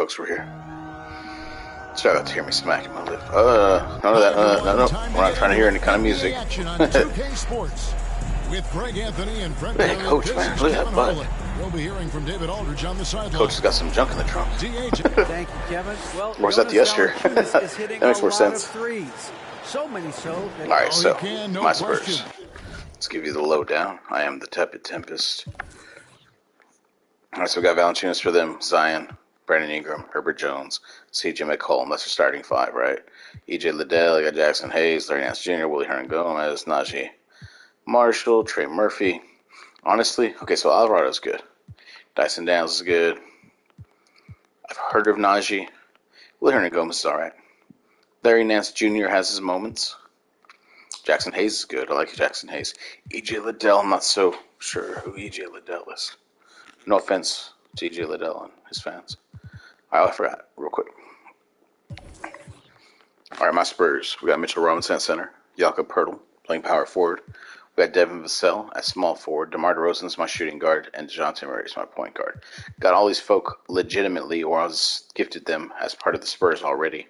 folks were here. So I got to hear me smacking my lip. None of that. No. We're not trying to hear any kind of music. With Greg Anthony and Brent hey, Coach, man, look at that butt. We'll be hearing from David Aldridge on the sideline. Coach has got some junk in the trunk. Thank you, Kevin. Well, or is that the usher? That makes more sense. So many so. All right, so my Spurs. Let's give you the lowdown. I am the tepid tempest. All right, so we got Valanciunas for them, Zion, Brandon Ingram, Herbert Jones, C.J. McCollum. That's your starting five, right? E.J. Liddell, you got Jackson Hayes, Larry Nance Jr., Willie Hernan-Gomez, Najee Marshall, Trey Murphy. Honestly, okay, so Alvarado's good. Dyson Daniels is good. I've heard of Najee. Willie Hernan-Gomez is all right. Larry Nance Jr. has his moments. Jackson Hayes is good. I like Jackson Hayes. E.J. Liddell, I'm not so sure who E.J. Liddell is. No offense to E.J. Liddell and his fans. All right, I forgot real quick. All right, my Spurs. We got Mitchell Robinson at center. Jakob Poeltl playing power forward. We got Devin Vassell at small forward. DeMar DeRozan's my shooting guard, and DeJounte Murray is my point guard. Got all these folk legitimately, or I was gifted them as part of the Spurs already.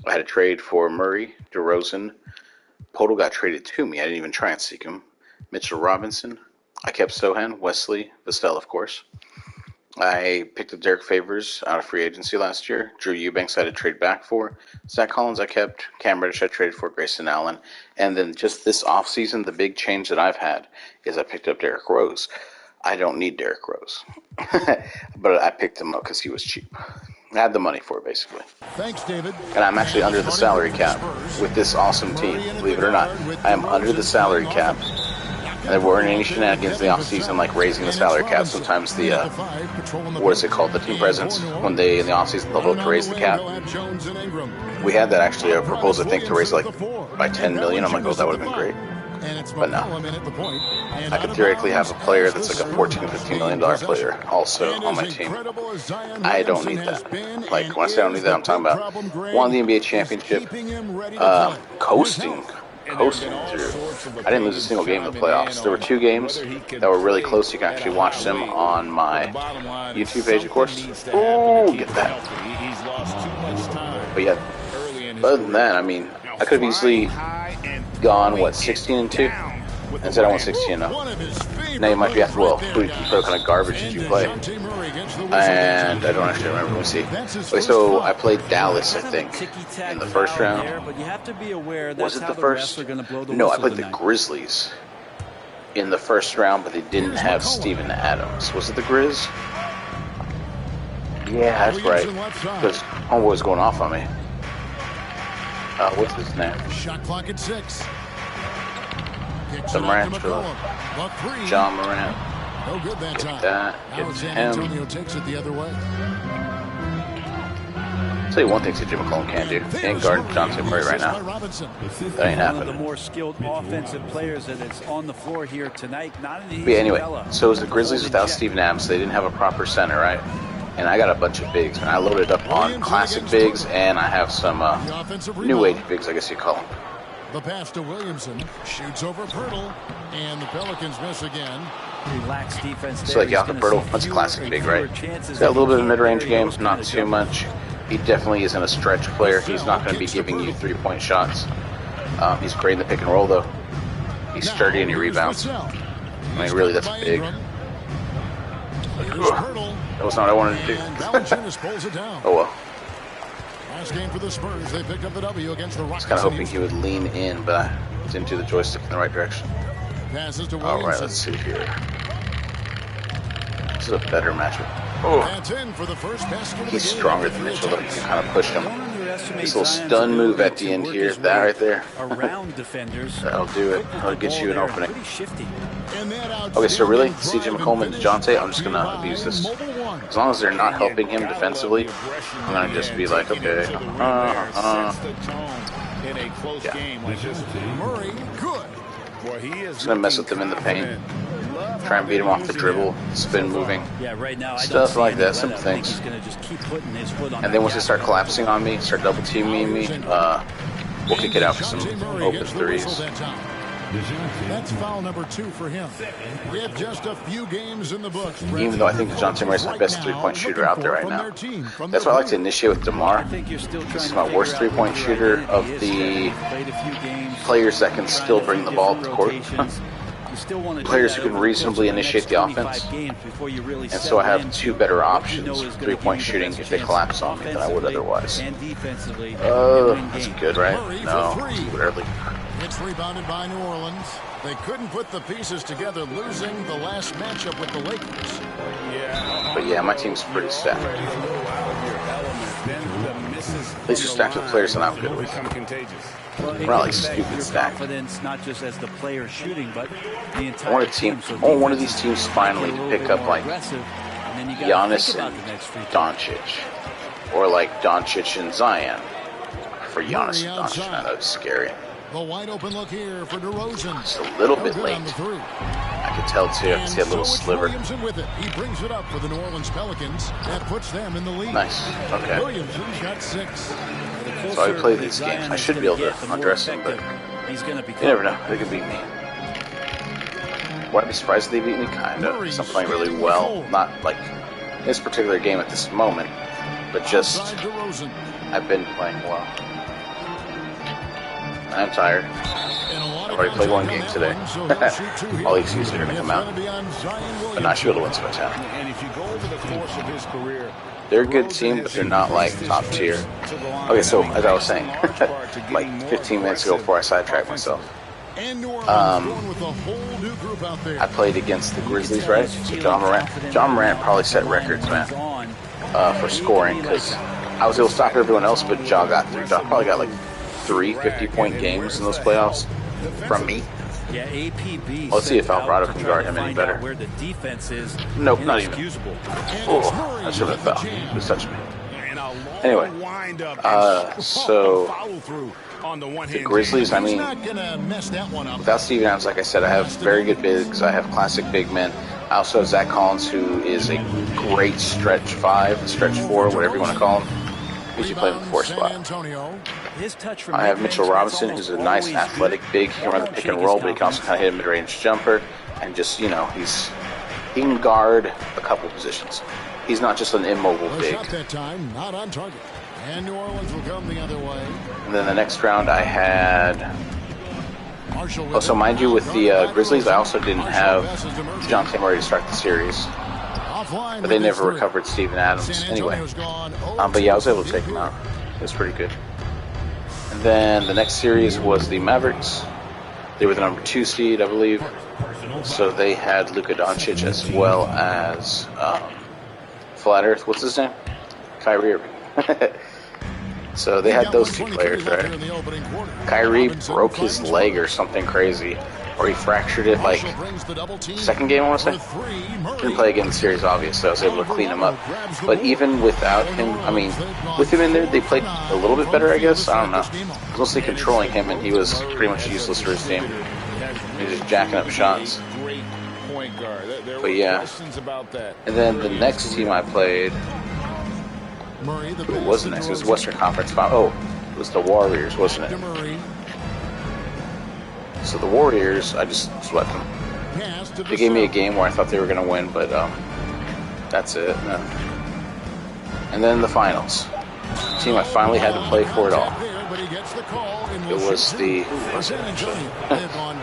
I had a trade for Murray, DeRozan. Poeltl got traded to me. I didn't even try and seek him. Mitchell Robinson. I kept Sohan, Wesley, Vassell, of course. I picked up Derek Favors out of free agency last year. Drew Eubanks I had to trade back for. Zach Collins I kept. Cam Reddish I traded for. Grayson Allen. And then just this offseason, the big change that I've had is I picked up Derrick Rose. I don't need Derrick Rose. But I picked him up because he was cheap. I had the money for it, basically. Thanks, David. And I'm actually under the salary cap with this awesome team. Believe it or not, I am under the salary cap. And there weren't any shenanigans in the offseason like raising the salary cap. Sometimes the, what is it called, the team presidents, when they, in the offseason, they'll vote to raise the cap. We had that actually, a proposal, I think, to raise it like by $10 million. I'm like, oh, that would have been great. But no. I could theoretically have a player that's like a $14 to $15 million player also on my team. I don't need that. Like, when I say I don't need that, I'm talking about won the NBA championship, coasting through. I didn't lose a single game in the playoffs. There were 2 games that were really close. You can actually watch them on my YouTube page, of course. Ooh, get that. But yeah, other than that, I mean, I could have easily gone, 16-2? And said I went 16-0. Now you might be asking, well, what kind of garbage did you play? And I don't actually remember. Let me see. Okay, so I played Dallas, I think, in the first round. Was it the first? No, I played the Grizzlies in the first round, but they didn't have Steven Adams. Was it the Grizz? Yeah, that's right. Because homeboy was going off on me. What's his name? Shot clock at 6. The Morant, John Morant. No good that time. Get him. Takes it the other way. I'll tell you one thing that Jim McCollum can do. He ain't guarding Jonathan Murray right now. That ain't happening. One of the more skilled offensive players that is on the floor here tonight. Not an easy but anyway, so it was the Grizzlies without Steven Adams. They didn't have a proper center, right? And I got a bunch of bigs. And I loaded up on classic bigs, and I have some new age bigs, I guess you call them. The pass to Williamson, shoots over Poeltl, and the Pelicans miss again. Relaxed defense. So like Jakob Poeltl, that's a classic big, right? He's got a little bit of mid-range games, not too much. He definitely isn't a stretch player. He's not going to be giving you 3-point shots. He's great in the pick and roll, though. He's sturdy and he rebounds. I mean, really, that's big. That was not what I wanted to do. Oh well. Last game for the Spurs, they picked up the W against the Rockets. I was kind of hoping he would lean in, but I didn't do the joystick in the right direction. All right, let's see here. This is a better matchup. Oh, he's stronger than Mitchell, but you can kind of push him. This little stun move at the end here, that right there. That'll do it. That'll get you an opening. Okay, so really, C.J. McCollum and DeJounte, I'm just going to abuse this. As long as they're not helping him defensively, I'm going to just be like, okay. Yeah. Just going to mess with them in the paint. Try and beat him off the dribble, spin moving, stuff like that, some things. And then once they start collapsing on me, start double teaming me, we'll kick it out for some open threes. That's foul number 2 for him. With just a few games in the books. Even though I think DeJounte Murray's my best three-point shooter out there right now. That's why I like to initiate with DeMar. This is my worst three-point shooter of the players that can still bring the ball up the court. Players who can reasonably initiate the offense. And so I have 2 better options for three-point shooting if they collapse on me than I would otherwise. That's good, right? No, it's too early. It's rebounded by New Orleans. They couldn't put the pieces together, losing the last matchup with the Lakers. But yeah, my team's pretty stacked. At least you're stacked with players that I'm good with. We're not like stupid stacked. Not just as the player shooting, but the entire I want one of these teams finally to pick up like Giannis and Doncic, or like Doncic and Zion. For Giannis and Doncic, that was scary. The wide open look here for DeRozan. It's a little bit late. I could tell too. I can see a little sliver. With it. He brings it up for the New Orleans Pelicans. That puts them in the lead. Nice. Okay. Williamson's got 6. So I play these games. I should be able to undress him, but you never know. They could beat me. Would I be surprised if they beat me? Kind of. Because I'm playing really well. Not like this particular game at this moment, but just I've been playing well. I'm tired. I've already played 1 game today. All the excuses are going to come out. But not sure to win by 10. They're a good team, but they're not like top tier. Okay, so as I was saying, like 15 minutes ago before I sidetracked myself, I played against the Grizzlies, right? So John Morant probably set records, man, for scoring, because I was able to stop everyone else, but Ja got 3. Ja probably got like 3 50-point games in those playoffs from me. Yeah, APB. Let's see if Alvarado can guard him any better. Where the defense is. Nope, not even. Oh, I should have fell. He was touching me. Anyway, so the Grizzlies, I mean, without Steven Adams, like I said, I have very good bigs. I have classic big men. I also have Zach Collins, who is a great stretch 5, stretch 4, whatever you want to call him. Usually play in the 4 spot. I have Mitchell Robinson, who's a nice athletic big. He can run the pick and roll, but he can also kind of hit a mid-range jumper. And just, you know, he can guard a couple positions. He's not just an immobile big. And New Orleans will come the other way. And then the next round I had... Oh, so mind you, with the Grizzlies, I also didn't have DeJounte Murray to start the series. But they never recovered Steven Adams anyway. But yeah, I was able to take him out. It was pretty good. And then the next series was the Mavericks. They were the number 2 seed, I believe. So they had Luka Doncic as well as Flat Earth. What's his name? Kyrie Irving. So they had those 2 players, right? Kyrie broke his leg or something crazy. Or he fractured it, like, second game, I want to say. Didn't play again in the series, obviously. I was able to clean him up. But even without him, I mean, with him in there, they played a little bit better, I guess. I don't know. I was mostly controlling him, and he was pretty much useless for his team. He was just jacking up shots. But yeah. And then the next team I played... Who was the next? It was Western Conference Final. Oh, it was the Warriors, wasn't it? So the Warriors, I just swept them. They gave me a game where I thought they were going to win, but that's it. No. And then the finals. The team I finally had to play for it all. It was the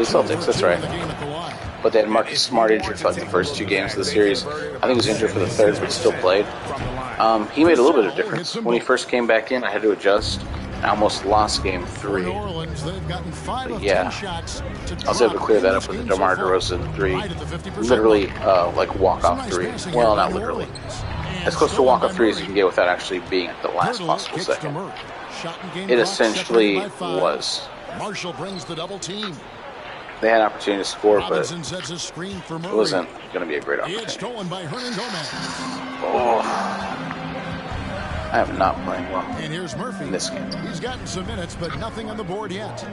Celtics, that's right. But they had Marcus Smart injured for like the first 2 games of the series. I think he was injured for the 3rd, but still played. He made a little bit of difference. When he first came back in, I had to adjust. I almost lost game 3. But yeah, I was able to clear that up with the DeMar DeRozan 3. Literally, like walk-off 3. Well, not literally. As close to a walk-off 3 as you can get without actually being at the last possible second. It essentially was. Marshall brings the double team. They had an opportunity to score, but it wasn't going to be a great opportunity. Oh. I am not playing well and here's Murphy in this game. He's gotten some minutes, but nothing on the board yet.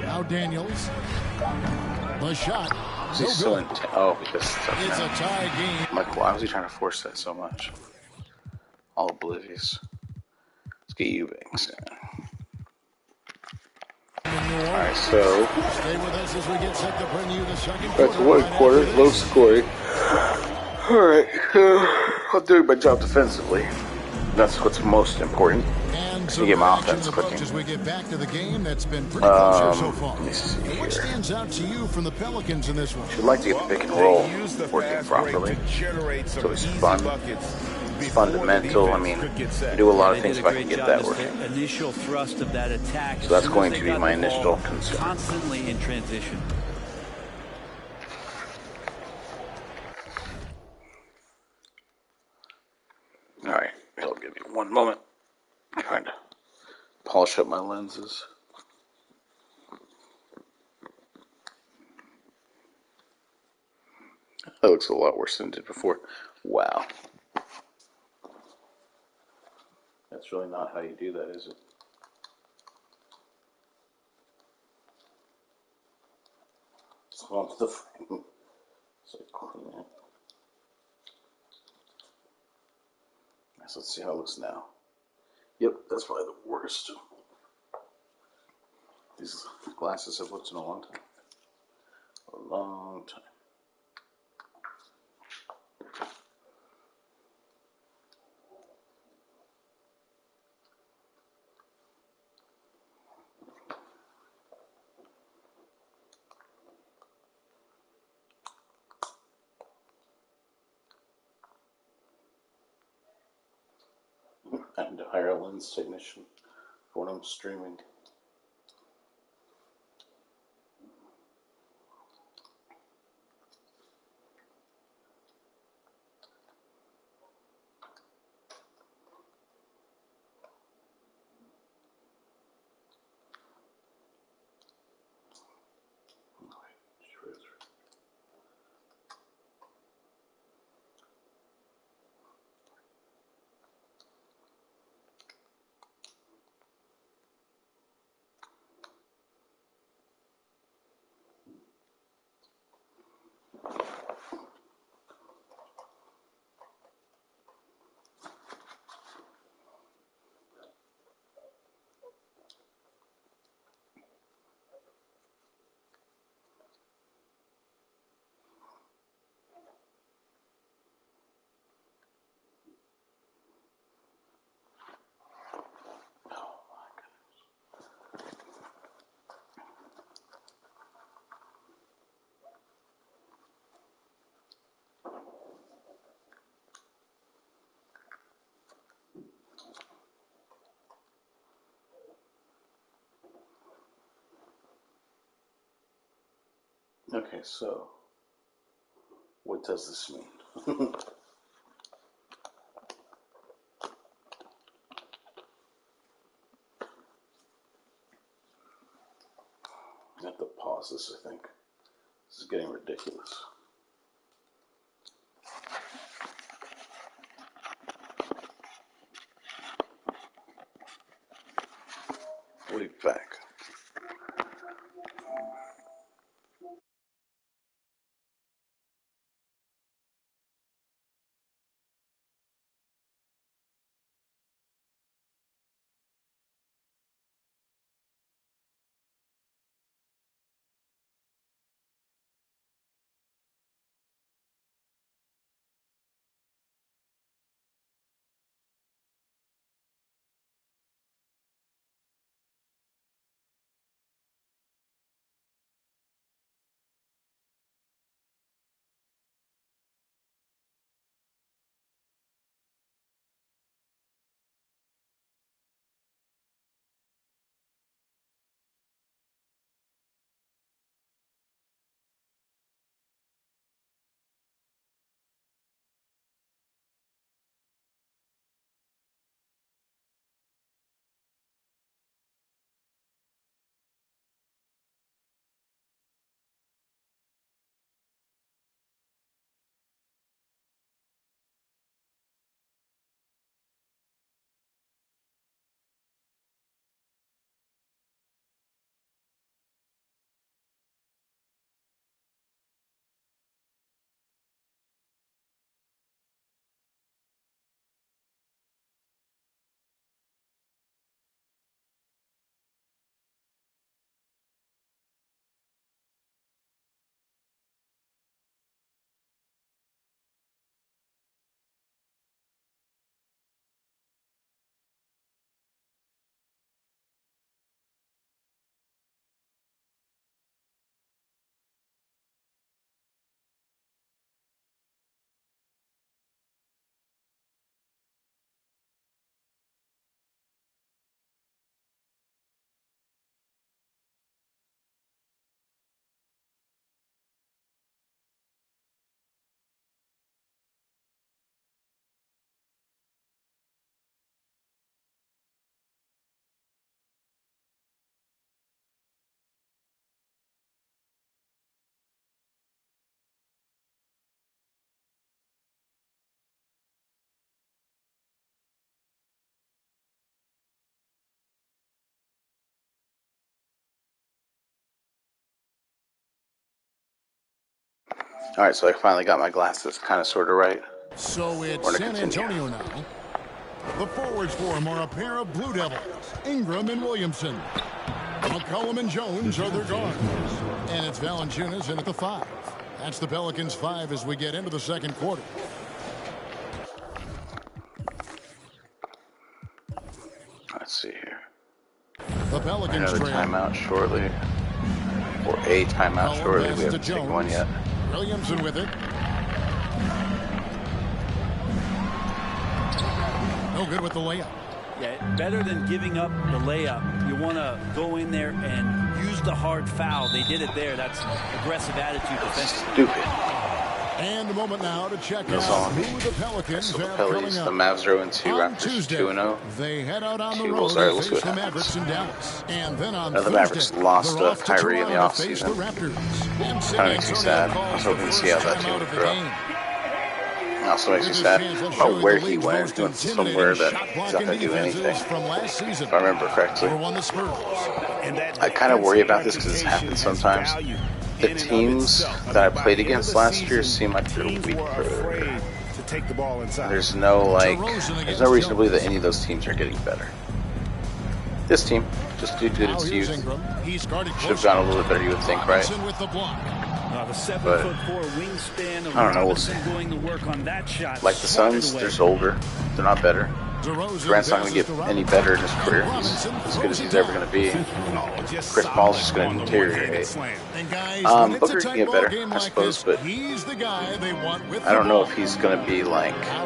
Now Daniels. The shot. So intense. Oh, because it's a tie game. I'm like, why was he trying to force that so much? All oblivious. Let's get you, Banks. Orleans. Alright, so Stay with us as we get set to bring you the second that's quarter. one quarter, low scoring. Alright, I'm doing my job defensively. That's what's most important. And To get my offense the clicking. as we get back to the game that's been pretty close here so far. Let me see And what here. stands out to you from the Pelicans in this one? Should like to get the pick and roll working properly. So it's fun. It's fundamental. I mean, you do a lot of things if I can get that working. Initial thrust of that attack. So that's going to be my initial concern. Constantly in transition. Alright, it'll give me one moment. I'm trying to polish up my lenses. That looks a lot worse than it did before. Wow. That's really not how you do that, is it? It's onto the frame. So clean it. So let's see how it looks now. Yep, that's probably the worst. These glasses have looked in a long time. A long time. I need to hire a lens technician for when I'm streaming. Okay, so what does this mean? I have to pause this, I think. This is getting ridiculous. We'll be back. All right, so I finally got my glasses kind of sort of right. So it's San Antonio now. The forwards for him are a pair of Blue Devils, Ingram and Williamson. McCollum and Jones are their guards. And it's Valanciunas in at the 5. That's the Pelicans' 5 as we get into the second quarter. Let's see here. The Pelicans Another trail. timeout shortly. Or a timeout shortly. We haven't taken one yet. Williamson with it. No good with the layup. Yeah, better than giving up the layup. You want to go in there and use the hard foul. They did it there. That's aggressive attitude defensively. Stupid. And a moment now to check out who the Pelicans So the have coming Pellies, up. the Mavs are 0-2, On Raptors Tuesday, 2-0. they head out on the road All right, to we'll see face what the happens. Mavericks in Dallas. And then on The Thursday, Mavericks lost they're off to Kyrie in the Toronto to face offseason. the Raptors. And San Kinda makes me Antonio sad. I calls was the hoping to see first how that team timeout would of the grow. game. It also makes me sad. I don't know where he went. He went somewhere that he's not going to do anything. From last season. If I remember correctly. Won the Spurs. I kind of worry about this because it's happened sometimes. The teams that I played against last year seem like they're weaker. There's no reason to believe that any of those teams are getting better. This team just due to its youth should have gone a little bit better, you would think, right? The 7'4" wingspan of I don't know, we'll Robinson going to work on that shot. Like the Suns, they're just older. They're not better. Durant's not going to get any better in his career. He's as good as he's ever going to be. Chris Paul's just going to deteriorate. Booker can get better, I suppose, but I don't know if he's going to be like, I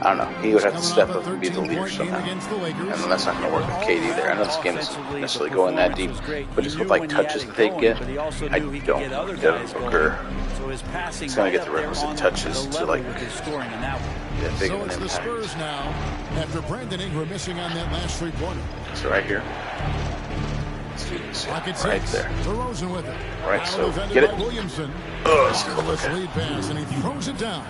don't know, he would have to step up and be the leader somehow. And that's not going to work with KD there. I know this game isn't necessarily going that deep, but just with like touches that they get, I don't think Devin Booker is going to get the requisite touches to like get big of an So it's the impact. Spurs now after Brandon Ingram missing on that last 3-pointer. So right here. Let's do this. Right there. DeRozan with it. Right, so Defended get it. by Williamson. Oh, This lead pass, and he throws it down.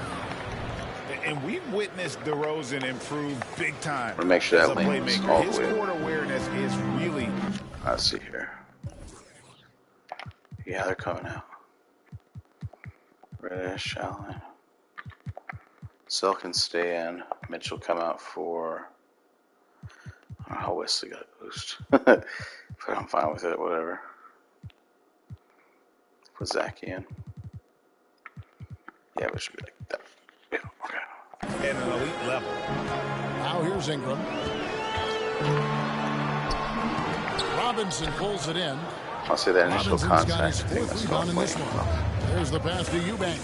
And we've witnessed DeRozan improve big time. I'm gonna make sure as that a leans playmaker. all His the way. court awareness is really. Let's see here. Yeah, they're coming out. Reddish, Allen. Sell can stay in. Mitchell come out for. I don't know how Wesley got a boost. But I'm fine with it, whatever. Put Zach in. Yeah, it should be like that. Yeah, okay. At an elite level. Now here's Ingram. Robinson pulls it in. I'll say that initial Robinson's got contact his thing fourth that's rebound not in this playing one. well. There's the pass to Eubanks.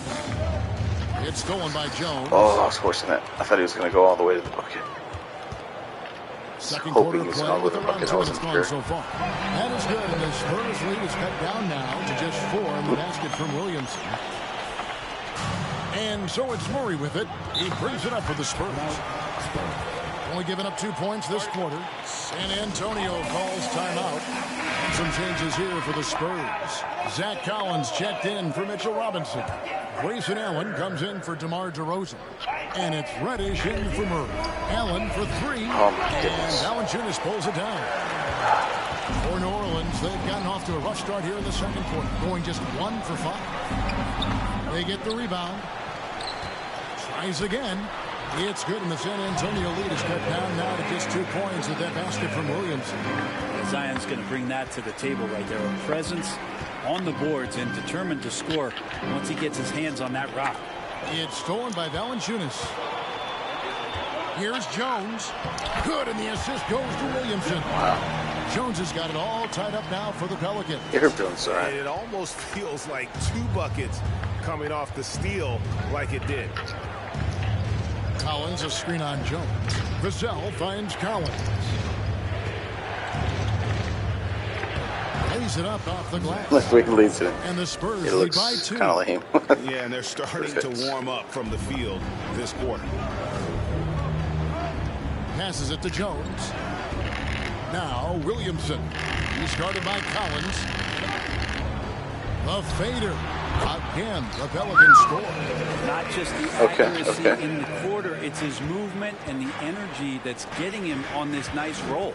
It's stolen by Jones. Oh, I was forcing that. I thought he was going to go all the way to the bucket. Second hoping quarter he's play gonna with go to the around bucket. 2 I minutes wasn't gone sure. so far. That is good, and the Spurs lead is cut down now to just 4 in the basket from Williamson. And so it's Murray with it. He brings it up for the Spurs. Only giving up 2 points this quarter. San Antonio calls timeout. Some changes here for the Spurs. Zach Collins checked in for Mitchell Robinson. Grayson Allen comes in for DeMar DeRozan. And it's Reddish in for Murray. Allen for 3. Oh, my goodness. And Valanciunas pulls it down. For New Orleans, they've gotten off to a rough start here in the second quarter, going just 1 for 5. They get the rebound. Tries again. It's good, and the San Antonio lead is cut down now to just 2 points with that basket from Williamson. Zion's going to bring that to the table right there. A presence on the boards and determined to score once he gets his hands on that rock. It's stolen by Valanciunas. Here's Jones. Good, and the assist goes to Williamson. Wow. Jones has got it all tied up now for the Pelicans. You're feeling sorry. It almost feels like 2 buckets coming off the steal like it did. Collins, a screen on Jones. Vassell finds Collins. Lays it up off the glass. Let's wait and leads it. And the Spurs It lead by looks 2. kind of lame. Yeah, and they're starting to warm up from the field this quarter. Passes it to Jones. Now Williamson. He's guarded by Collins. The fader. Again, the Pelicans score. Not just the accuracy in the quarter, it's his movement and the energy that's getting him on this nice roll.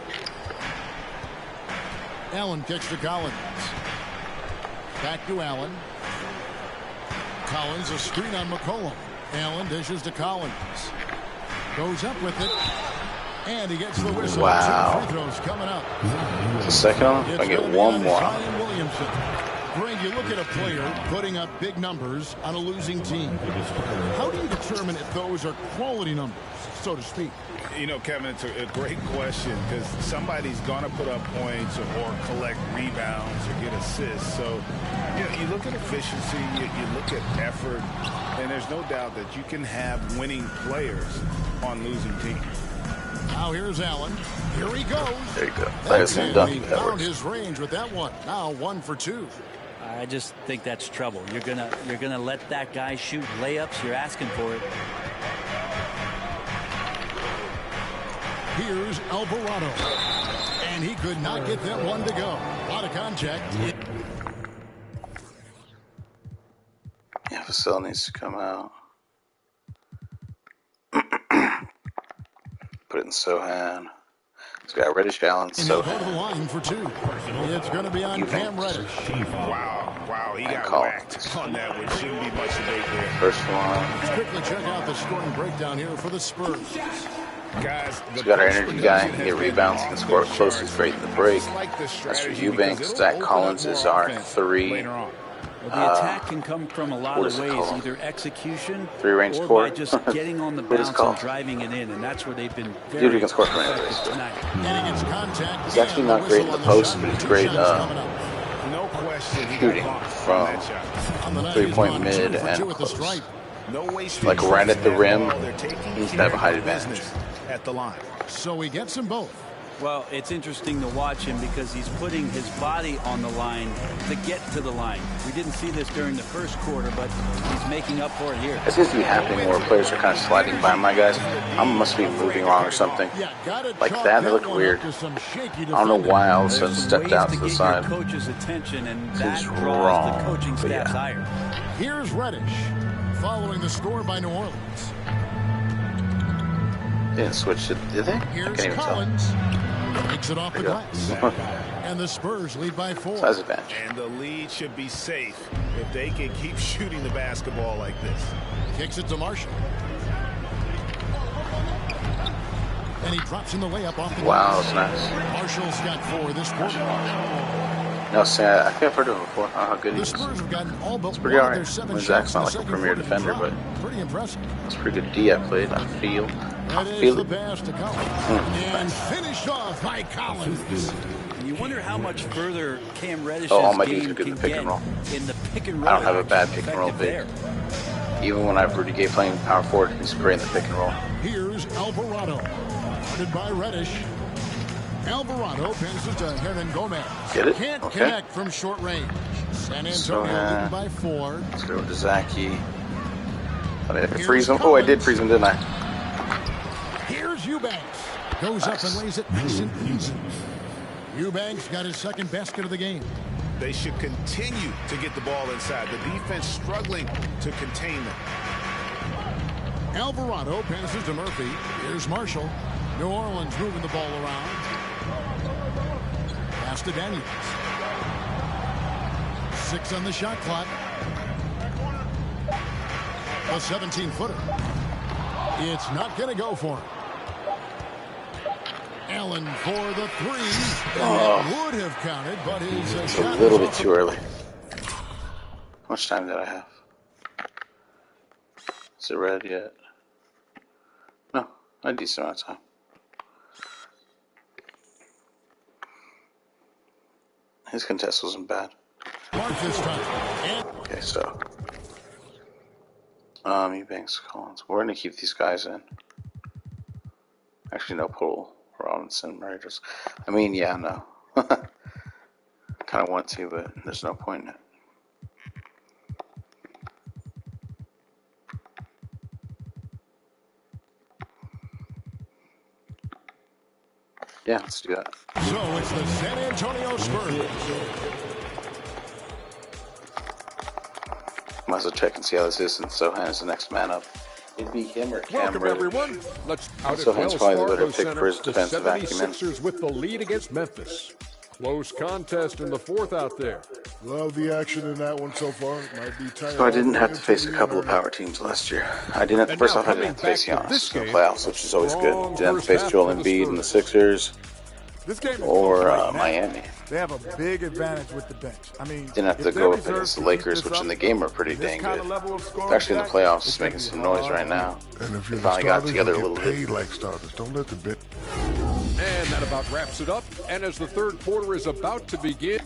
Allen kicks to Collins. Back to Allen. Collins, a screen on McCollum. Allen dishes to Collins. Goes up with it. And he gets the whistle. Wow. 2 free throws coming up. The second one, if I get one more. Greg, you look at a player putting up big numbers on a losing team. How do you determine if those are quality numbers, so to speak? You know, Kevin, it's a great question because somebody's going to put up points or collect rebounds or get assists. So, you know, you look at efficiency, you look at effort, and there's no doubt that you can have winning players on losing teams. Now here's Allen. Here he goes. There you go. That's him done. He found his range with that one. Now 1 for 2. I just think that's trouble. You're gonna let that guy shoot layups. You're asking for it. Here's Alvarado. And he could not get that one to go. A lot of contact. Yeah, Vassell needs to come out. Put it in Sohan. He's got Reddish, Allen, Sohan. Go to the line for 2. It's going to be on Cam Reddish. Wow, he got whacked on that one. Shouldn't be much debate there. First one. Let's quickly check out the scoring breakdown here for the Spurs. Guys, he's got our energy guy. He rebounds, he can score close, he's great in the break. That's for Eubanks. Zach Collins is our 3. Well, the attack can come from a lot of ways, either execution 3-range or score. by just getting on the bounce and driving it in, and that's where they've been very Dude, he can score from anywhere. He's actually not great in the post, but he's great shooting from 3-point mid and close. Like right at the rim, he needs to have a height advantage. At the line. So he gets them both. Well, it's interesting to watch him because he's putting his body on the line to get to the line. We didn't see this during the first quarter, but he's making up for it here. It seems to be happening where players are kind of sliding by my guys. I must be moving wrong or something. Like that, they look weird. I don't know why all of a sudden stepped out to the side. Coach's attention, and that seems draws wrong, the coaching staff's higher. Here's Reddish following the score by New Orleans. They didn't switch it, did they? Here's Collins. Takes it off the glass. And the Spurs lead by 4. Size advantage. And the lead should be safe if they can keep shooting the basketball like this. Kicks it to Marshall. And he drops in the layup off the Wow, glass. that's nice. Marshall's got 4 this quarter. No, see, I think I've heard of him before. I don't know how good he is. The Spurs have gotten all but it's pretty alright. Zach's not like a premier defender, but pretty impressive. it's pretty good D I played. I feel. That is the pass to Collins. And finished off by Collins. You wonder how much further Cam Reddish's all my game dudes are good can in the pick get and roll. in the pick and roll. I don't have a bad pick and roll big. Even when I've Rudy Gay playing power forward, he's great in the pick and roll. Here's Alvarado. Guarded by Reddish. Alvarado passes to Hernan Gomez. Get it? Can't Okay. connect from short range. San Antonio leading by 4. Let's go to Zachy. I freeze him. Oh, I did freeze him, didn't I? Here's Eubanks. Goes up and lays it nice and easy. Eubanks got his second basket of the game. They should continue to get the ball inside. The defense struggling to contain them. Alvarado passes to Murphy. Here's Marshall. New Orleans moving the ball around. Pass to Daniels. 6 on the shot clock. A 17-footer. It's not going to go for him. Allen for the 3. That would have counted, but his shot a little bit too early. How much time did I have? Is it red yet? No, a decent amount of time. His contest wasn't bad. Mark this time. Okay, so Eubanks, Collins. We're gonna keep these guys in. Actually, no, Pull, Robinson, Raiders. I mean, yeah, no. Kind of want to, but there's no point in it. Yeah, let's do that. So it's the San Antonio Spurs. Might as well check and see how this is, since Sohan is the next man up. It'd be him or Cam Welcome, Reddish. everyone. Let's out at Sohan's Wells probably the Fargo better pick Center. for his The defensive acumen. 76ers with the lead against Memphis. Close contest in the fourth out there. Love the action in that one so far. Might be tight. So I didn't have to face a couple of power teams last year. I didn't have to, first off, I didn't have to face Giannis in the playoffs, which is always good. Didn't have to face Joel Embiid and the Sixers or Miami. They have a big advantage with the bench. I mean, didn't have to go up against the Lakers, which in the game are pretty dang good. Actually, in the playoffs, it's making some noise right now. And if you're they finally got together a little paid bit. like starters. Don't let the bit. And that about wraps it up. And as the third quarter is about to begin.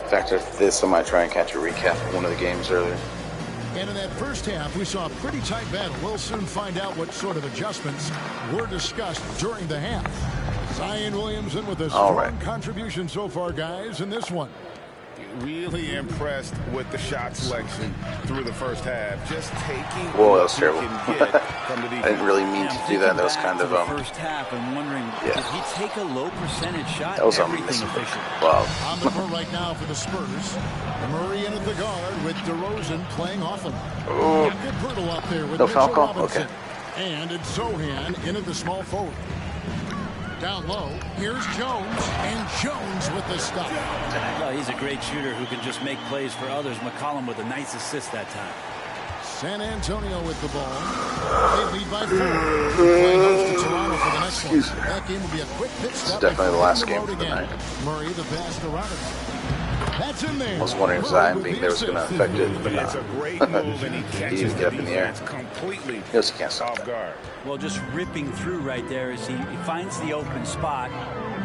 In fact, after this, I might try and catch a recap of one of the games earlier. And in that first half, we saw a pretty tight battle. We'll soon find out what sort of adjustments were discussed during the half. Zion Williamson with a strong contribution so far, guys, in this one. Really impressed with the shot selection through the first half. Just taking Whoa, that was terrible. From the I didn't really mean to do that. That was kind of first half and wondering, did he take a low percentage shot? That was everything efficient. Wow. On the court right now for the Spurs. Murray in at the guard with DeRozan playing off him. Good Pirtle up there with Mitchell Robinson. Okay. And it's Zohan in at the small forward. Down low, here's Jones, and Jones with the stop. Well, he's a great shooter who can just make plays for others. McCollum with a nice assist that time. San Antonio with the ball. They lead by 4. Playing host to Toronto for the next one. That game will be a quick pit stop. It's definitely the last game of the night. Murray the pass to Robinson. That's in there. I was wondering if Zion being there was going to affect it, but It's a great move, and he catches get up in the air. completely He also can't stop off that. guard. Well, just ripping through right there as he finds the open spot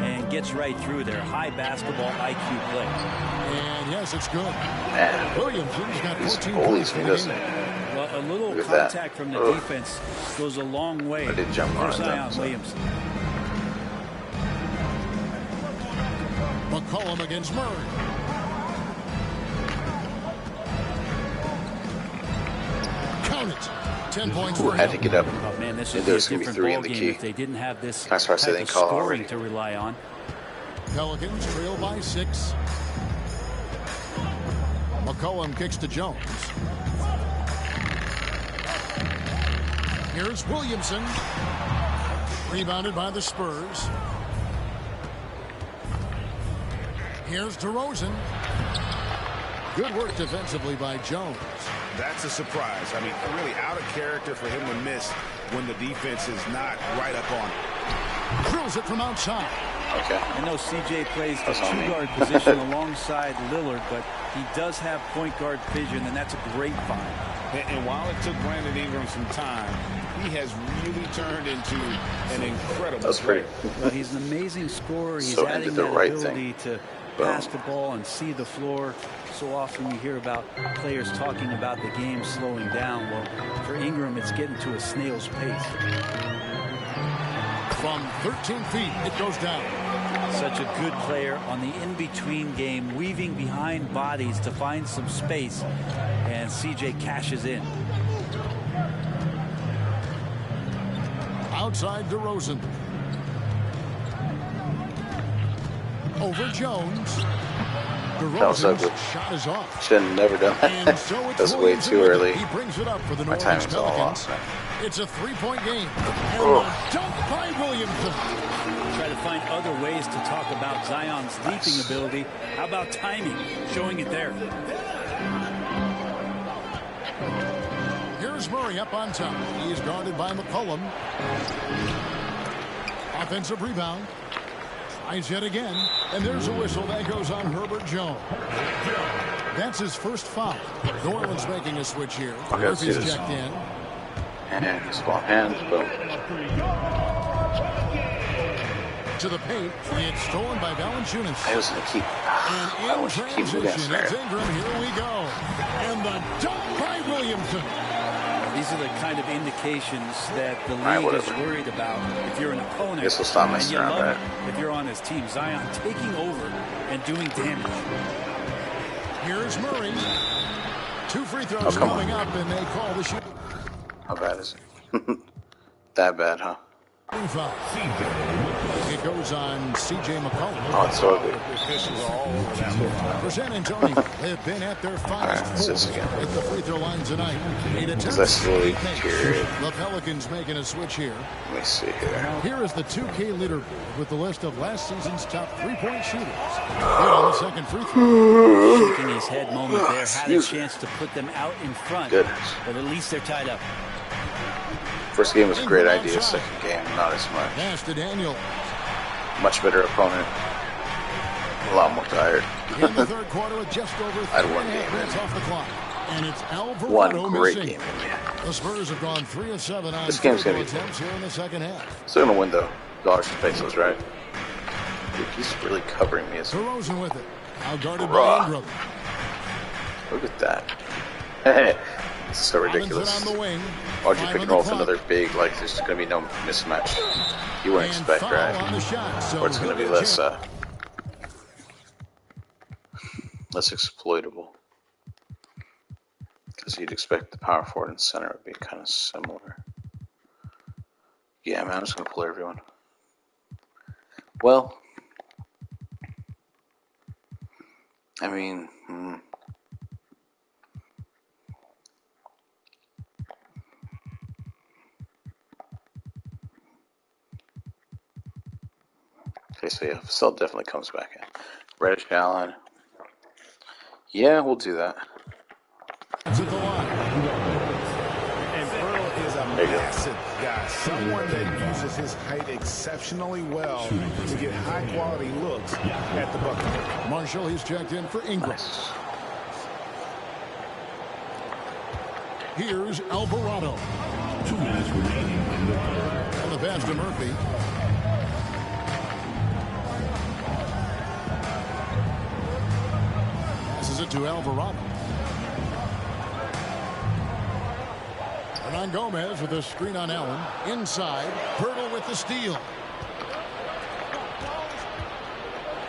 and gets right through there. High basketball IQ play. And yes, it's good. Man, Williamson's got 14 bullies points me, for the doesn't game. he? Well, a little Look at that. contact from the defense goes a long way I did jump on for it, Zion though. Williamson. McCollum against Murray. Count it. 10 points Ooh, for had to him. get up. Oh man, this Knew would there be a was gonna be different 3 in ball the game key. if they didn't have this That's why I said type they of call it scoring already. to rely on. Pelicans trail by 6. McCollum kicks to Jones. Here's Williamson. Rebounded by the Spurs. Here's DeRozan. Good work defensively by Jones. That's a surprise. I mean, really out of character for him to miss when the defense is not right up on him. Drills it from outside. Okay. I know CJ plays the That's on me. two-guard position alongside Lillard, but he does have point guard vision, and that's a great find. And while it took Brandon Ingram some time, he has really turned into an incredible That's pretty. Well, he's an amazing scorer. He's So adding ended the that right ability thing. to pass the ball and see the floor. So often you hear about players talking about the game slowing down. Well, for Ingram, it's getting to a snail's pace. From 13 feet, it goes down. Such a good player on the in-between game, weaving behind bodies to find some space, and CJ cashes in. Outside DeRozan. Over Jones. That was ugly. DeRozan's shot is off. Should have never done that. And so it's That's way Williamson too with it. early. He brings it up for the My New timing's Orleans all Pelicans. off. It's a 3-point game. And Oh. a dunk by Williamson. Try to find other ways to talk about Zion's leaping ability. How about timing? Showing it there. Here's Murray up on top. He's guarded by McCollum. Offensive rebound. Tries yet again. And there's a whistle that goes on Herbert Jones. That's his first foul. New Orleans making a switch here. Okay, let's see Murphy's this. checked in. And he's ball hands, boom. To the paint. It's stolen by Valanciunas. I was going to keep. I And wish in to keep moving transition, it's there. Ingram. Here we go. And the dunk by Williamson. These are the kind of indications that the right, league is whatever. worried about. If you're an opponent, Guess we'll stop and messing you around, love right? it if you're on his team. Zion taking over and doing damage. Here's Murray. 2 free throws Oh, come coming on. up, and they call the shooting How bad is it? That bad, huh? foul. It it goes on C.J. McCollum. Oh, it's so good. The officials are all over that one. For San Antonio, they have been at their finest Alright, this forward again. at the free throw line tonight. 8 Because I attempts, slowly 8 makes. deteriorate. The Pelicans making a switch here. Let me see here. Here is the 2K leaderboard with the list of last season's top three-point shooters. Good on the second free throw. Shaking his head moment there. Had a chance to put them out in front. Goodness. But at least they're tied up. First game was a great idea. Second game, not as much. Pass to Daniel. Much better opponent. A lot more tired. In the third quarter with just over I had 3 one and a half game minutes in. off the clock. And it's Alvarado One great missing. game in, yeah. The Spurs have gone 3 of 7 on This game's gonna be attempts here in the second half. Still gonna win though. Dollars to pesos, right? Dude, he's really covering me. As DeRozan with it. Out guarded Bruh. by Ingram. Look at that. Hey, this is so Robinson ridiculous. on the wing. Why'd you 5 pick on and the roll with clock. another big, like, there's gonna be no mismatch. You wouldn't And expect, foul right? on the shot, so Or it's gonna be he'll get a less, chance. less exploitable. Because you'd expect the power forward and center would be kind of similar. Yeah, man, I'm just gonna pull everyone. Well, I mean, okay, so yeah, Vassell definitely comes back in. Reddish Allen. Yeah, we'll do that. It's at the line. And Pearl is a There you go. massive guy. Someone that uses his height exceptionally well to get high-quality looks at the bucket. Marshall, he's checked in for Ingram. Nice. Here's Alvarado. 2 minutes remaining in the third. On the pass to Murphy. Passes it to Alvarado. Hernan Gomez with a screen on Allen. Inside. Pirtle with the steal.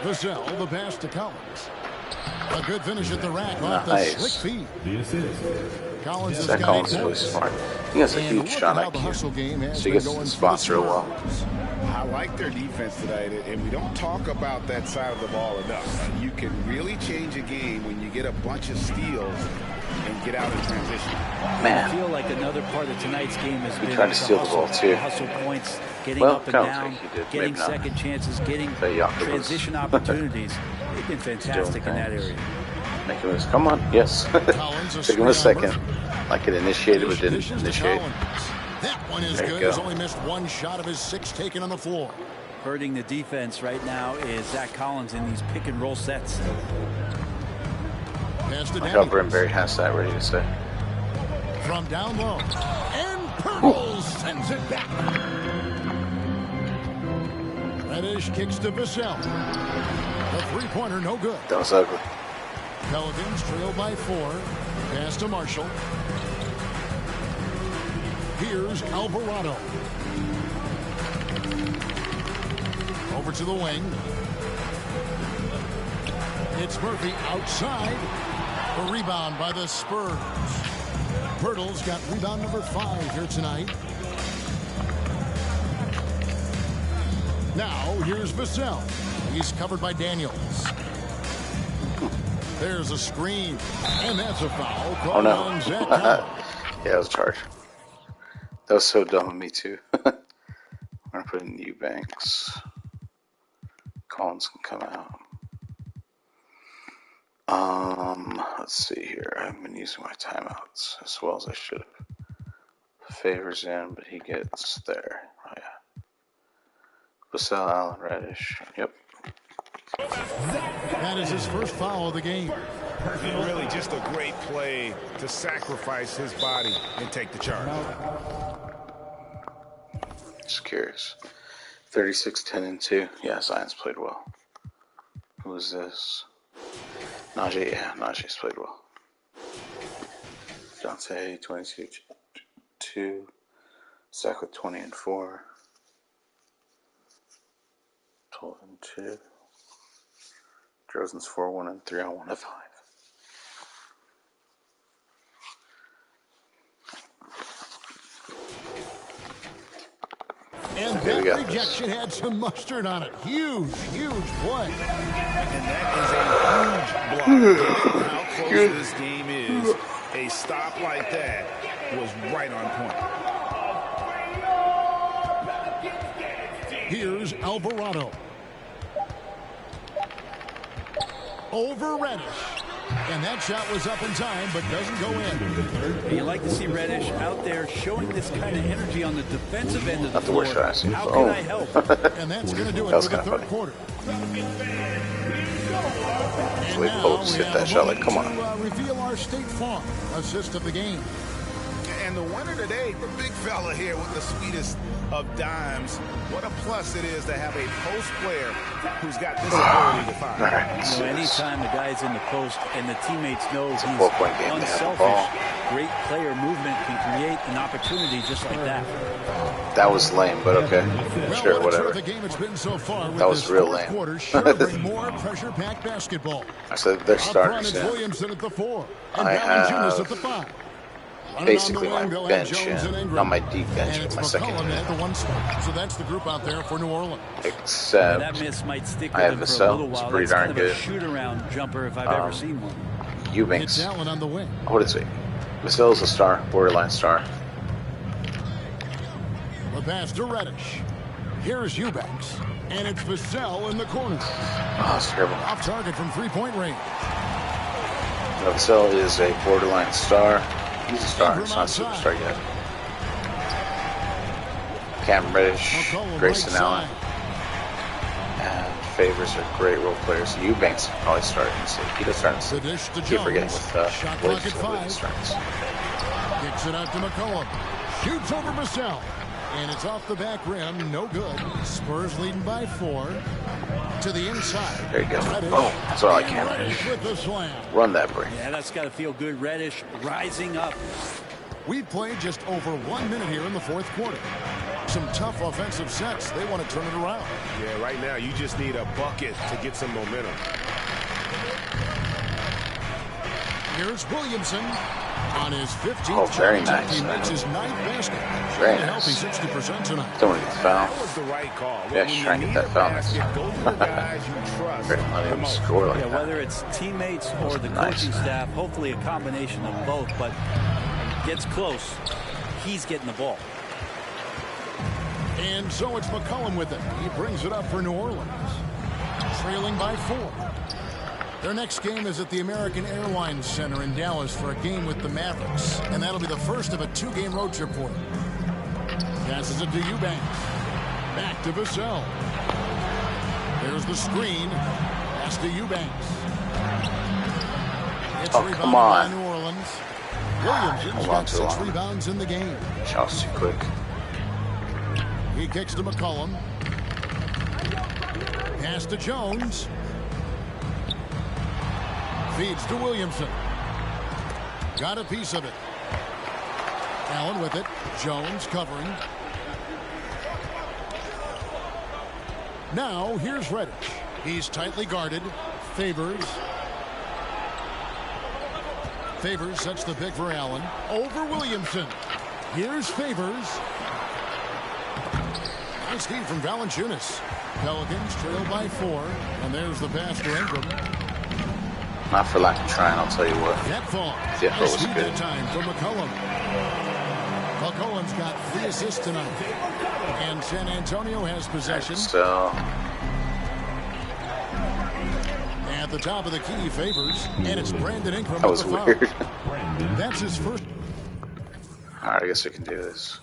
Vassell, the pass to Collins. A good finish at the rack off the Nice. slick feed. The assist. Collins has That got Collins 8 is really points. smart. He has a And huge look shot at how the hustle IQ. game has So he been gets going the for spots real well. Spurs. I like their defense tonight, and we don't talk about that side of the ball enough. You can really change a game when you get a bunch of steals and get out in transition. I Man, feel like another part of tonight's game has been tried to steal the ball, too. hustle points, getting Well, up and kinda down, like he did, getting maybe not. second chances, getting But Jakob was- transition opportunities. They've been fantastic in that things. area. make him miss. Come on, yes. Collins, a Took him a screen second. on Murphy. Like it initiated, but didn't Dishes to initiate. Collins. That one is There you good. go. He's only missed one shot of his 6 taken on the floor. Hurting the defense right now is Zach Collins in these pick and roll sets. Pass to Like how Daniels. Brimberry has that ready to say. From down low. And Pirtle sends it back. Reddish kicks to Vassell. The three-pointer, no good. That was ugly. Pelicans trail by 4. Pass to Marshall. Here's Alvarado. Over to the wing. It's Murphy outside. A rebound by the Spurs. Pirtle's got rebound number 5 here tonight. Now, here's Vassell. He's covered by Daniels. There's a screen. And that's a foul Oh called no. on Zach Collins. Yeah, it was a charge. That was so dumb of me too. I'm gonna put in Eubanks. Collins can come out. Let's see here. I haven't been using my timeouts as well as I should have. Favors in, but he gets there. Oh yeah. Vassell, Allen, Reddish. Yep. That is his first foul of the game. And really just a great play to sacrifice his body and take the charge. Just curious. 36, 10, and 2. Yeah, Zion's played well. Who is this? Najee. Yeah, Najee's played well. Dante, 22, 2. Zach with 20 and 4. 12 and 2. DeRozan's 4, 1 and 3 on 1 and 5. And Okay, we that got rejection this. had some mustard on it. Huge, huge play. And that is a huge block. Given how close this game is, a stop like that was right on point. Here's Alvarado. Over Reddish. And that shot was up in time, but doesn't go in. You like to see Reddish out there showing this kind of energy on the defensive end of the Not the worst floor. shot I've seen. How Oh. can I help? And that's going to do it That was for the kinda third funny. quarter. And Wait, now Pope, we hit have that a shot like, moment come on. to reveal our State Farm assist of the game. And the winner today, the big fella here with the sweetest of dimes. What a plus it is to have a post player who's got this ability to find. All right, You let's know, do this. anytime the guy's in the post and the teammates know he's 4-point game. They have the unselfish, ball. great player movement can create an opportunity just like that. That was lame, but okay. Well, Sure, what a whatever. terrific game it's been so far. With That was this real fourth lame. quarter sure bring more pressure-packed basketball. I said they're Up front, starters. it's Yeah. Williamson at the 4. And I Valanciunas have at the 5. basically Running on my the wing, they'll have bench, Jones yeah. and Ingram. Not my deep bench, And but it's my second McCollum at bench. the 1 spot. So that's the group out there for New Orleans. That Except miss might stick I with have him for a Vassell. little It's while. pretty That's kind darn of good. a shoot-around jumper if I've ever seen one. Eubanks. It's Allen on the wing. What is he? Vassell's a star, borderline star. The pass to Reddish. Here's Eubanks. And it's Vassell in the corner. Oh, it's terrible. Off target from three-point range. Vassell is a borderline star. He's a star. Ingram He's not a outside. superstar yet. Cam Reddish, McCollum Grayson right Allen, side. and Favors are great role players. Eubanks probably starting to see. He does start to see. The dish to Keep forgetting Jones. with Shot clock Williams, at I believe, 5. starting to see. Kicks it out to McCollum. Shoots over Vassell. And it's off the back rim. No good. Spurs leading by 4. To the inside. There you go. Reddish. Oh, that's all I can. Reddish with the slam. Run that break. Yeah, that's got to feel good. Reddish rising up. We've played just over 1 minute here in the fourth quarter. Some tough offensive sets. They want to turn it around. Yeah, right now you just need a bucket to get some momentum. Here's Williamson on his 15th. Oh, very contact. nice. He makes his 9th basket. Very Trying to help. nice. He's 60% tonight. Don't want to get the foul. That was the right call. Yeah, When she's you trying to need get a that foul. basket, go to the guys you trust Great, let the him most. score like Yeah, that. whether it's teammates or the Nice. coaching staff, hopefully a combination of both, but gets close, he's getting the ball. And so it's McCollum with it. He brings it up for New Orleans. Trailing by 4. Their next game is at the American Airlines Center in Dallas for a game with the Mavericks. And that'll be the first of a 2-game road trip for them. Passes it to Eubanks. Back to Vassell. There's the screen. Pass to Eubanks. It's Oh, rebounded come by on. New Orleans. Williamson's Hold on got too 6 long. rebounds in the game. Shot's too quick. He kicks to McCollum. Pass to Jones. Feeds to Williamson. Got a piece of it. Allen with it. Jones covering. Now here's Reddish. He's tightly guarded. Favors. Favors sets the pick for Allen. Over Williamson. Here's Favors. Nice feed from Valanciunas. Pelicans trail by 4. And there's the pass to Ingram. Not for lack of trying, I'll tell you what. That fall. The effort Nice was feed good. that time from McCollum. McCollum's got 3 assists tonight. And San Antonio has possession. So, At the top of the key, Favors. And it's Brandon Ingram that with was the foul. weird. That's his first. Alright, I guess I can do this.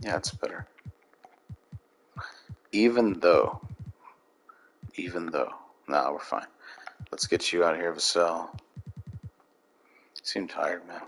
Yeah, it's better. Even though. Nah, we're fine. Let's get you out of here, Vassell. You seem tired, man.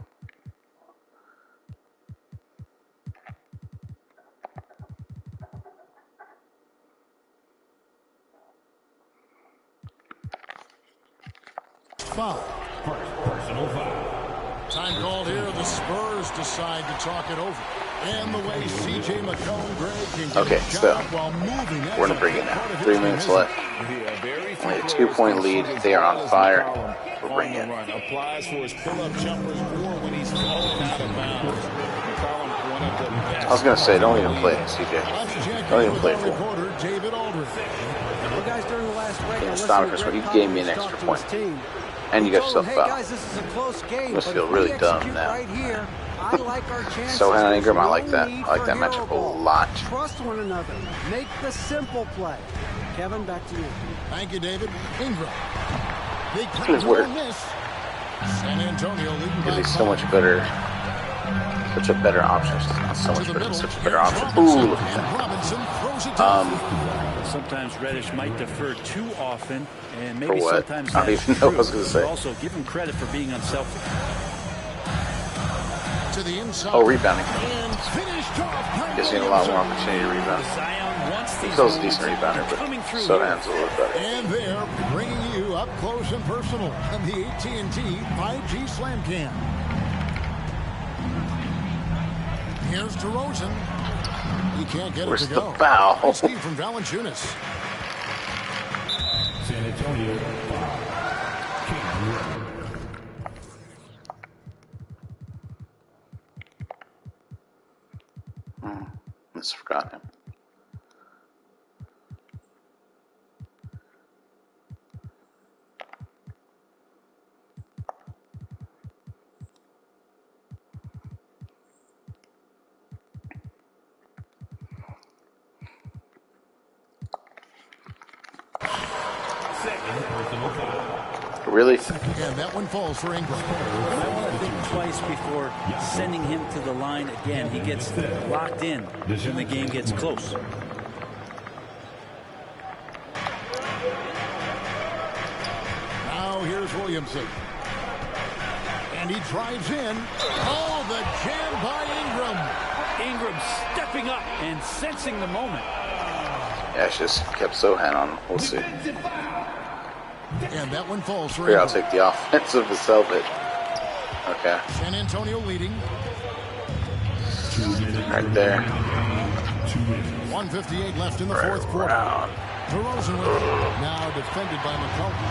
Foul. Personal foul. Time called here. The Spurs decide to talk it over. And the way C.J. McCollum, Greg, can get Okay, a so job while moving. That's we're gonna a bring big it now. part of his 3 game, minutes isn't it? left. Only a 2-point lead. They are on fire. We're bring the it. run. Applies for his pull-up jumpers more when he's falling out of bounds. We call him one of the best. I was going to say, don't even play it, CJ. Don't even play it for him. Well, guys, during the last regular, Yeah, Stoneker's when you gave me an extra point. And you got yourself hey fouled. guys, this is a close game. Must but feel if really we dumb execute now. Right here, I like our chances. So Hannah Ingram, I like No that. need I like for that hero matchup a ball. lot. Trust one another. Make the simple play. Kevin, back to you. Thank you, David. Ingram. Big It's weird. miss. San Antonio leading by Because he's so much better. Such a better option. Not so much better. Such a better option. Ooh, look at that. Robinson throws it down. Sometimes Reddish might defer too often, and For maybe what? sometimes I don't that's even know what I was true. going to say. But also, give him credit for being unselfish. To the inside. Oh, rebounding. And finished off. Gives you a lot more opportunity to rebound. Zion wants these He's also a moments. decent rebounder, They're coming but through Sohan's a here. little better. And they're bringing you up close and personal on the AT&T 5G Slam Cam. Here's DeRozan. He can't get Where's it to the go. foul? Steve from Valanciunas. San Antonio. Just forgot him. Really? And that one falls for Ingram. I want to think twice before sending him to the line again. He gets locked in when the game gets close. Now here's Williamson. And he drives in. Oh, the jam by Ingram. Ingram stepping up and sensing the moment. Yeah, it's just kept Sohan on. We'll see. And that one falls for Here, I'll Ingram. take the offensive to sell it. Okay. San Antonio leading. Right there. 1:58 left in the fourth quarter. Around. DeRozan with it. Now defended by McCollum.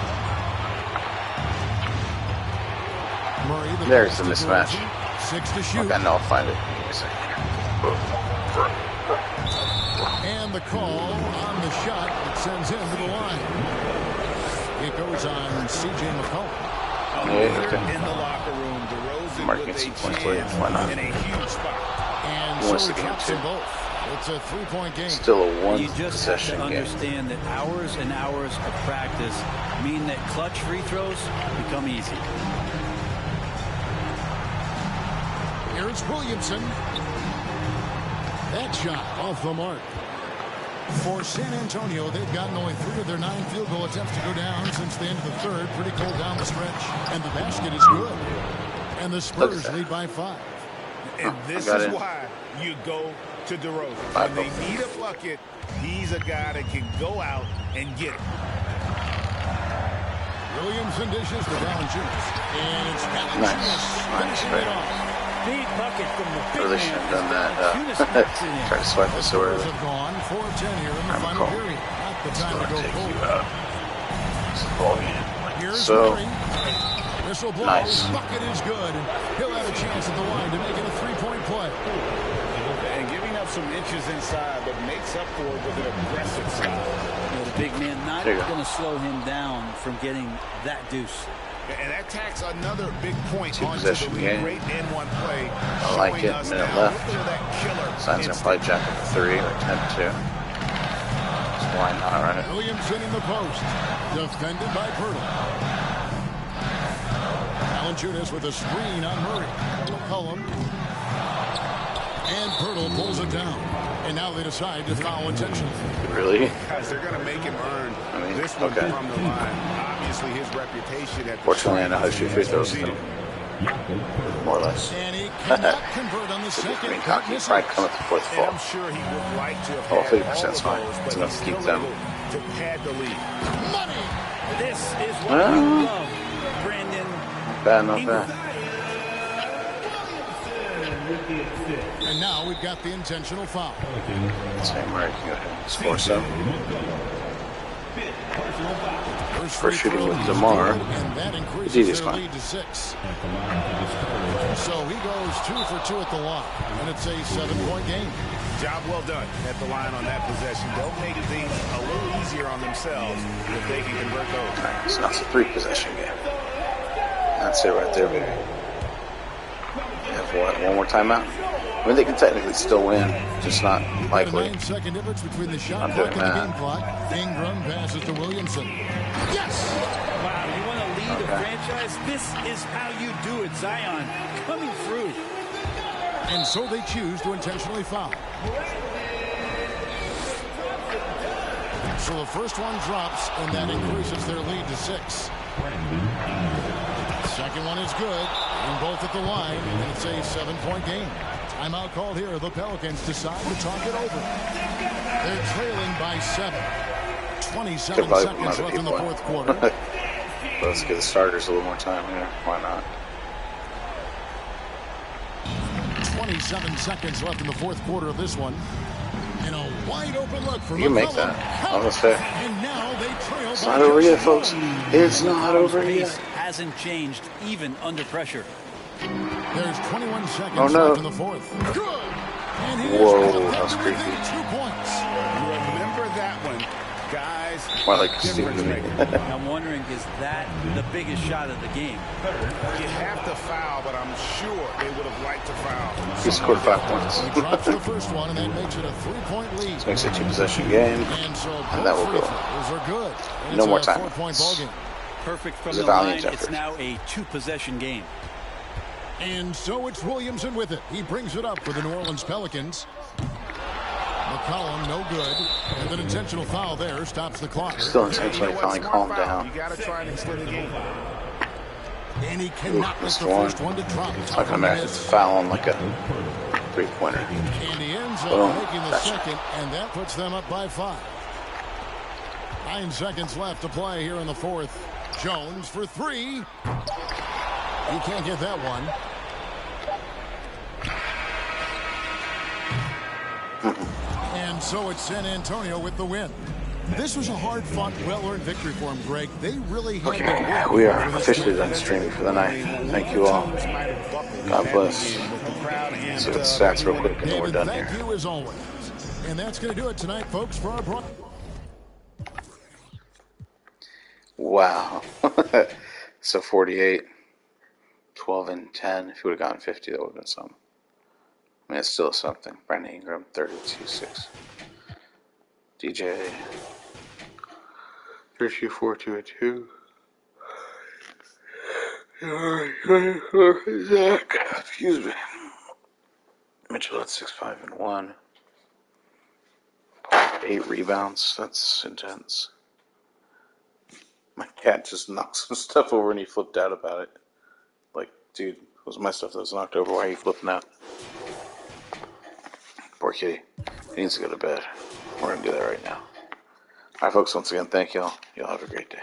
Murray, There's the pass to mismatch. DeRozan. 6 to shoot. Okay, no, I'll find it. Give me a second. And the call on the shot that sends him to the line. It goes on C.J. McCollum. Yeah, okay. In the locker room, DeRozan Marking with a some points chance later. Why not? in a huge spot. And He wants so to he get drops two. them both. It's a three-point game. Still a You just have one-possession to game. understand that hours and hours of practice mean that clutch free throws become easy. Here's Williamson. That shot off the mark. For San Antonio, they've gotten only 3 of their 9 field goal attempts to go down since the end of the third. Pretty cold down the stretch. And the basket is good. And the Spurs lead by 5. And this got is it. why you go to DeRozan. When they need a bucket, he's a guy that can go out and get it. Williamson dishes to Valanciunas. And it's Valanciunas Nice. finishing it off. Big bucket from the big Really man. should have done that. Valanciunas knocks it in. Try to swipe this so Spurs early. have gone 4-10 here in the I'm final cold. period. Not the time to I'll go take cold. you out. It's a ball game. Here's So, Murray. Whistle blows. nice. Bucket is good. He'll have a chance at the line to make it a three-point play. And giving up some inches inside, but makes up for it with an aggressive shot. You know, the big man not There you go. going to slow him down from getting that deuce. And that tacks another big point onto the Two-possession game. great N1 play. I like showing it. us Minute now, left. look at that killer Signs gonna instinct. probably jack up to 3 or 10-2. So why not run it? Williamson in the post. Defended by Pirtle. Valanciunas with a screen on Murray. McCollum. And Pirtle pulls it down. And now they decide to foul intentionally. Really? Guys, they're going to make him earn this one okay. from the line. Obviously, his reputation at the Fortunately, I know how to shoot free throws with him. More or less. And he cannot convert on the I second. mean, hockey probably come at the fourth And fall. I'm sure he would like to have Oh, had 50% all is of fine. those, It's but enough he's to keep still them. able to pad the lead. Money. This is what you love, Brandon. Bad, not bad. And now we've got the intentional foul. Same Murray can go ahead and score some. First shooting with DeMar. And that increases Jesus, their fine. lead to 6. So he goes 2 for 2 at the line, and it's a 7-point game. Job well done at the line on that possession. They'll make things a little easier on themselves if they can convert those. Alright, so that's a 3-possession game. That's it right there, baby. Have what? One more timeout? I mean, they can technically still win, just not likely. 9-second difference between the shot I'm clock doing and the that. game clock. Ingram passes to Williamson. Yes! Wow, you want to lead a franchise? This is how you do it, Zion. Coming through. And so they choose to intentionally foul. So the first one drops, and that increases their lead to 6. Second one is good, and both at the line, and it's a 7-point game. Timeout called here. The Pelicans decide to talk it over. They're trailing by 7. 27 seconds left in the fourth quarter. Let's give the starters a little more time here. Why not? 27 seconds left in the fourth quarter of this one. And a wide open look for You can make McCollum. that. Almost fair. And now they trail. It's not over yet, folks. It's not over Pace yet. hasn't changed, even under pressure. There's 21 seconds Oh, no. left in the fourth. Good. And he Whoa, has got that was within creepy. 2 points. Remember that one, guys. More like Difference stupid. maker. I'm wondering, is that the biggest shot of the game? You have to foul, but I'm sure they would have liked to foul. He scored 5 points. He drops the first one, and that makes it a 3-point lead. This makes it a 2-possession game. And so both And that will free go. throws are good. And No it's more a time. 4-point ball game. Perfect from It's a the line. valiant It's effort. now a 2-possession game. And so it's Williamson with it. He brings it up for the New Orleans Pelicans. McCollum, no good. And an intentional foul there stops the clock. Still intentionally fouling. Calm down. You got to try and extend the game. And he cannot miss the one. first one to drop. Like an American foul on like a 3-pointer. And he ends up Boom. making the Gotcha. second, and that puts them up by 5. 9 seconds left to play here in the fourth. Jones for 3. He can't get that one. And so it's San Antonio with the win. This was a hard-fought, well-earned victory for him, Greg. They really had Okay, their we are officially done streaming for the night. Thank you all. God bless. See the stats real quick and then we're David, done thank here. you as always. And that's going to do it tonight, folks, for our broadcast. Wow. So 48, 12 and 10. If you would have gotten 50, that would have been something. I mean, it's still something. Brandon Ingram, 32-6. DJ, 32-4, 2-2. Zach, excuse me. Mitchell at 6-5 and 1. 8 rebounds. That's intense. My cat just knocked some stuff over and he flipped out about it. Like, dude, it was my stuff that was knocked over. Why are you flipping out? Poor kitty. He needs to go to bed. We're going to do that right now. Alright, folks, once again, thank y'all. Y'all have a great day.